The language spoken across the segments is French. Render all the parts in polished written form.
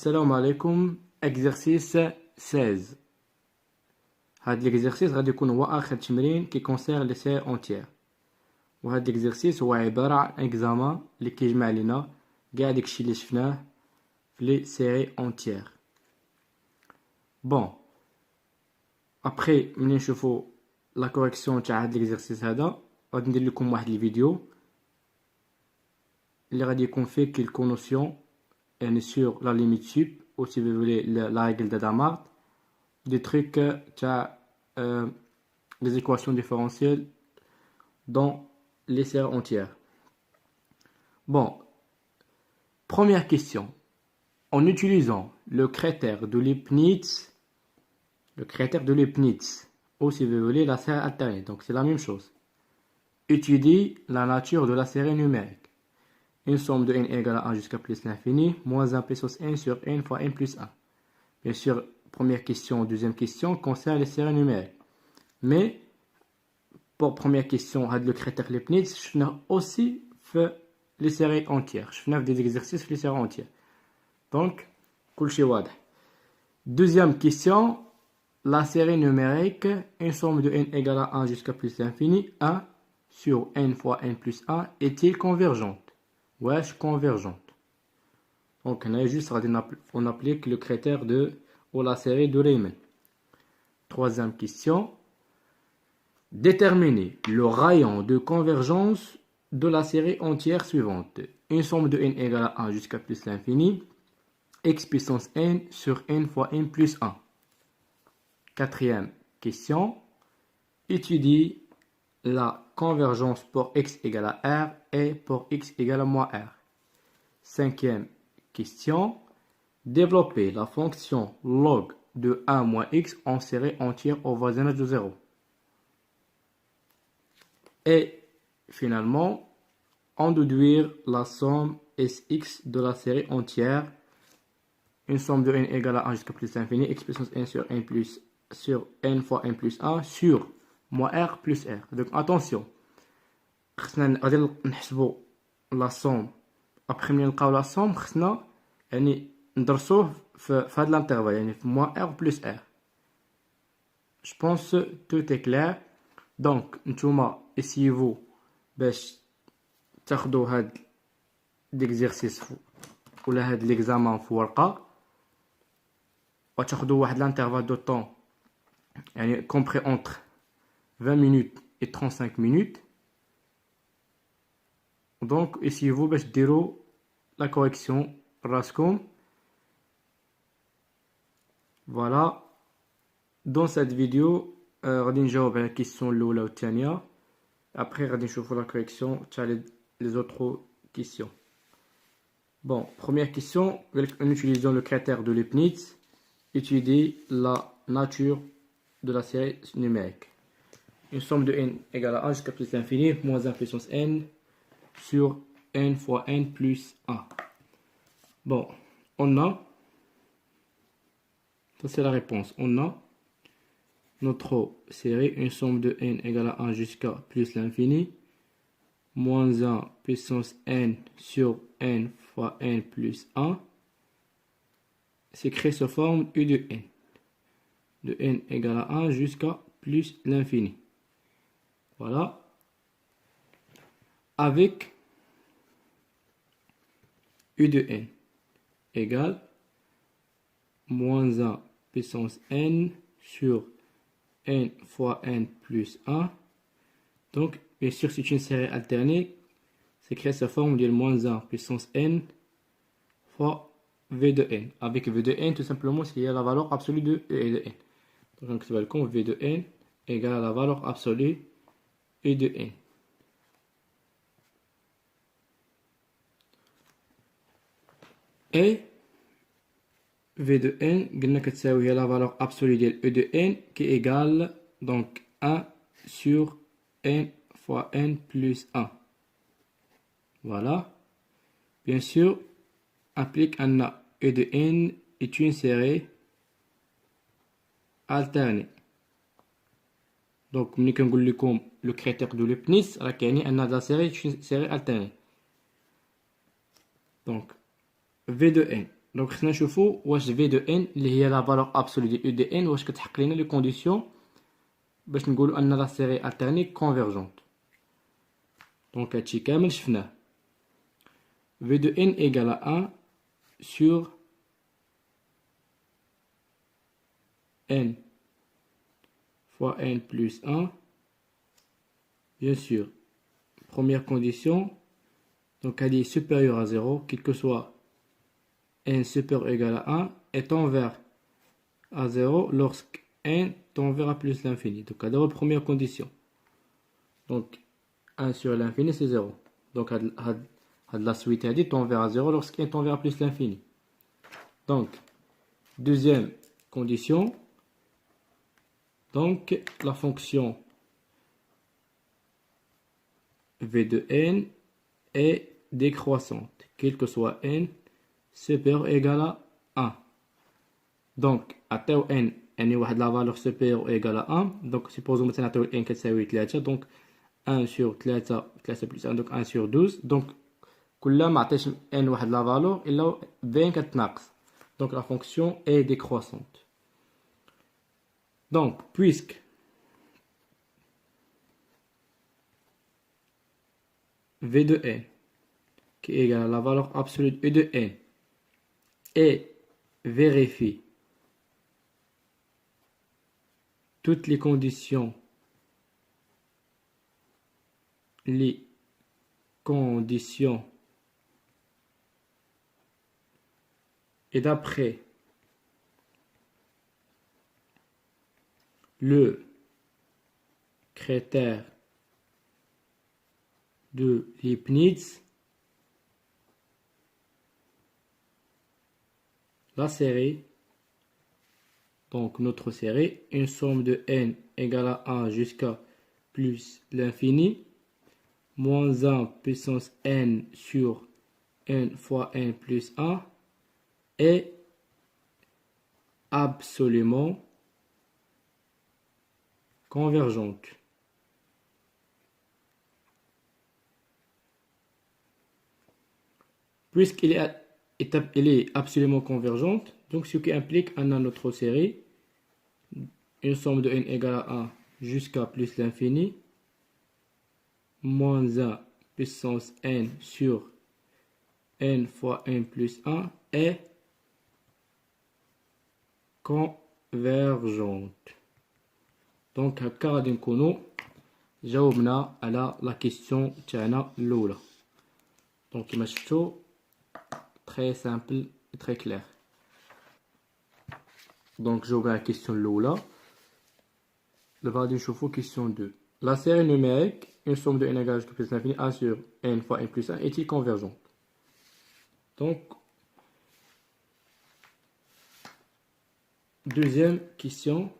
Assalamu alaikum, exercice 16. هذا l'exercice غادي يكون هو آخر تمرين كي concerne les séries entières. وهذا l'exercice هو عبارة عن examen اللي كيجمع لينا كاع داكشي اللي شفناه في les séries entières. Bon. Après ملي نشوفو la correction تاع هذا l'exercice هذا غادي ندير لكم واحد الفيديو اللي غادي يكون فيه quelques notions يعني sur la limite sup ou si vous voulez la règle d'Adamard, des trucs des équations différentielles dans les séries entières. Bon, première question. En utilisant le critère de Leibniz, ou si vous voulez la série alternée, donc c'est la même chose. Étudie la nature de la série numérique. Une somme de n égale à 1 jusqu'à plus l'infini, moins 1 puissance n sur n fois n plus 1. Bien sûr, première question, deuxième question concerne les séries numériques. Mais, pour première question, le critère Leibniz, je fais aussi les séries entières. Je fais des exercices sur les séries entières. Donc, كلشي واضح. Deuxième question, la série numérique, une somme de n égale à 1 jusqu'à plus l'infini, 1 sur n fois n plus 1, est-il convergente? Wesh convergente. Donc on applique le critère ou la série de Riemann. Troisième question. Déterminer le rayon de convergence de la série entière suivante. Une somme de n égale à 1 jusqu'à plus l'infini, x puissance n sur n fois n plus 1. Quatrième question. Étudie la convergence pour x égale à r et pour x égale à moins r. Cinquième question. Développer la fonction log de 1 moins x en série entière au voisinage de 0. Et finalement, en déduire la somme Sx de la série entière. Une somme de n égale à 1 jusqu'à plus l'infini, x puissance n sur n fois n plus 1 sur moins r plus r. Donc attention, غادي نحسبوا la somme. Après ملي نلقاو la somme خصنا يعني ندرسوه في هذا l'intervalle يعني في moins r plus r. Je pense tout est clair. Donc نتوما essayez-vous باش تاخذوا هاد l'exercice ولا هاد l'examen في ورقة وتاخذوا واحد l'intervalle de temps يعني compris entre 20 minutes et 35 minutes. Donc, essayez-vous de dire la correction RASCOM. Voilà. Dans cette vidéo, on va répondre à la question l'oula ou tania. Après, on va voir la correction les autres questions. Bon, première question, en utilisant le critère de Leibniz, étudier la nature de la série numérique. Une somme de n égale à 1 jusqu'à plus l'infini, moins 1 puissance n sur n fois n plus 1. Bon, on a, ça c'est la réponse, on a notre série, une somme de n égale à 1 jusqu'à plus l'infini, moins 1 puissance n sur n fois n plus 1, s'écrit sous forme u de n égale à 1 jusqu'à plus l'infini. Voilà. Avec u de n égale moins 1 puissance n sur n fois n plus 1. Donc, bien sûr, c'est une série alternée. C'est créé sa forme de moins 1 puissance n fois v de n. Avec v de n, tout simplement, c'est la valeur absolue de e et de n. Donc, c'est comme v de n égale à la valeur absolue e de n. Et v de n, c'est la valeur absolue de e de n qui est égale donc 1 sur n fois n plus 1. Voilà. Bien sûr, applique un e de n est une série alternée. Donc, nous avons le critère de Leibniz, la série est une série alternée. Donc, v de n Donc خصنا نشوفوا واش v de n اللي هي la valeur absolue de u de n واش كتحقق لنا les conditions باش نقولوا ان la série alternée convergente. Donc هادشي كامل شفناه. v de n égale à 1 sur n fois n plus 1. Bien sûr, première condition, donc elle est supérieure à 0, quel que soit n supérieur ou égal à 1, et tend vers à 0 lorsque n tend vers à plus l'infini. Donc, la première condition. Donc, 1 sur l'infini, c'est 0. Donc, la suite elle dit tend vers à 0 lorsque n tend vers à plus l'infini. Donc, deuxième condition. Donc, la fonction v de n est décroissante, quel que soit n supérieur ou égal à 1. Donc, à tau n, n est la valeur supérieure ou égale à 1. Donc, supposons maintenant à tau n كتساوي 3. Donc, 1 sur 3, 3 plus 1, donc 1 sur 12. Donc, كل ما عطيش n واحد la valeur, إلا v كتناقص. Donc, la fonction est décroissante. Donc, puisque v de n qui est égal à la valeur absolue de u de n et vérifie toutes les conditions et d'après le critère de Leibniz, la série, donc notre série, une somme de n égale à 1 jusqu'à plus l'infini, moins 1 puissance n sur n fois n plus 1, est absolument convergente. Puisqu'il est absolument convergente, donc ce qui implique à notre série une somme de n égale à 1 jusqu'à plus l'infini, moins 1 puissance n sur n fois n plus 1 est convergente. Donc هكا غادي نكونوا جاوبنا على la question تاعنا الأولى. Donc كما شفتوا très simple et très clair. Donc je regarde la question l'eau va dire chauffe question 2. La série numérique, une somme de n égale jusqu'à plus l'infini 1 sur n fois n plus 1 est-il convergente? Donc deuxième question.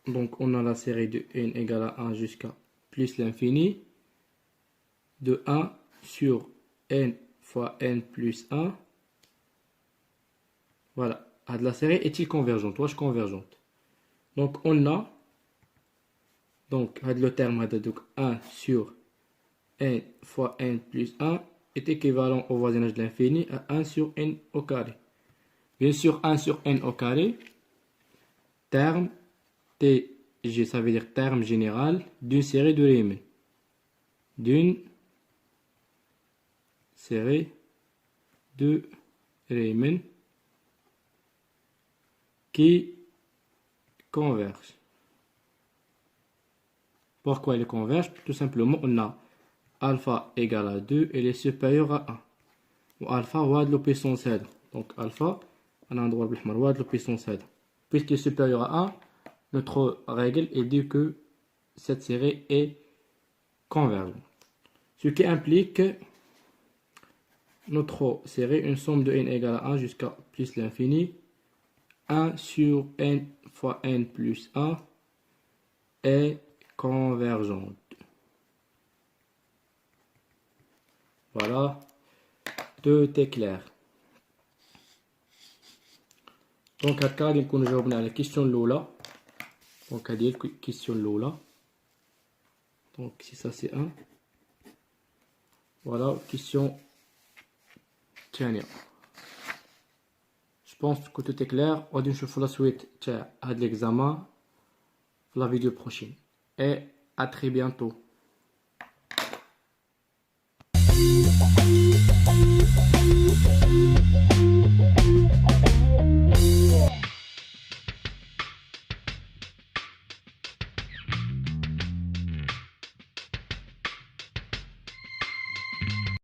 Donc on a la série de n égale à 1 jusqu'à plus l'infini de 1 sur n fois n plus 1. Voilà. La série est-il convergente? Wesh convergente. Donc on a donc le terme donc 1 sur n fois n plus 1 est équivalent au voisinage de l'infini à 1 sur n au carré. Bien sûr 1 sur n au carré, terme TG, ça veut dire terme général d'une série de Riemann. D'une série de Riemann qui converge. Pourquoi ils convergent? Tout simplement, on a alpha égale à 2 et il est supérieur à 1. Ou alpha هو de puissance هذا. Donc alpha, on a un droit بالحمر de puissance هذا. Puisqu'il est supérieur à 1, notre règle est dit que cette série est convergente. Ce qui implique notre série, une somme de n égale à 1 jusqu'à plus l'infini, 1 sur n fois n plus 1 est convergente. Voilà, tout est clair. Donc, à cas où nous avons la question Lola. Donc, à dire question Lola. Donc, si ça c'est 1. Voilà, question تانية. Je pense que tout est clair. On va نشوفوا la suite تاع هاد l'examen في la vidéo prochaine. Et à très bientôt.